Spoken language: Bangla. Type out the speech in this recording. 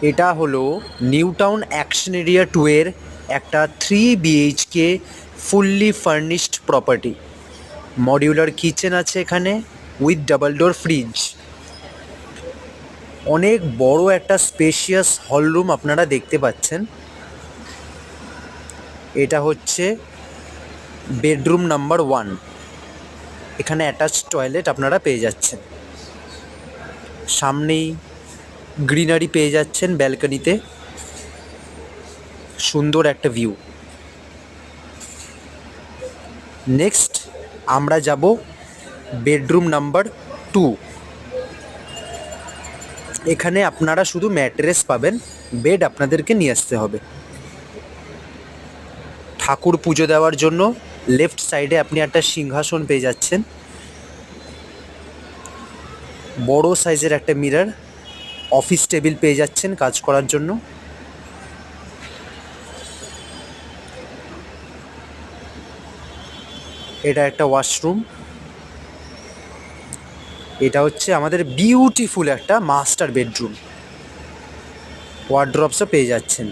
এটা হলো নিউ টাউন অ্যাকশন এরিয়া 2 এর একটা 3 BHK fully furnished property. Modular kitchen আছে এখানে উইথ ডাবল ডোর ফ্রিজ। অনেক বড় একটা স্পেশিয়াস হল রুম আপনারা দেখতে পাচ্ছেন। এটা হচ্ছে বেডরুম নাম্বার 1। এখানে অ্যাটাচ টয়লেট আপনারা পেয়ে যাচ্ছেন। সামনেই গ্রিনারি পেয়ে যাচ্ছেন ব্যালকনিতে, সুন্দর একটা ভিউ। নেক্সট আমরা যাব বেডরুম নাম্বার 2। এখানে আপনারা শুধু ম্যাট্রেস পাবেন, বেড আপনাদেরকে নিয়ে আসতে হবে। ঠাকুর পুজো দেওয়ার জন্য লেফট সাইডে আপনি একটা সিংহাসন পেয়ে যাচ্ছেন, বড় সাইজের একটা মিরর, অফিস টেবিল পেয়ে যাচ্ছেন কাজ করার জন্য। এটা একটা ওয়াশরুম। এটা হচ্ছে আমাদের বিউটিফুল একটা মাস্টার বেডরুম, ওয়ার্ড্রপসও পেয়ে যাচ্ছেন।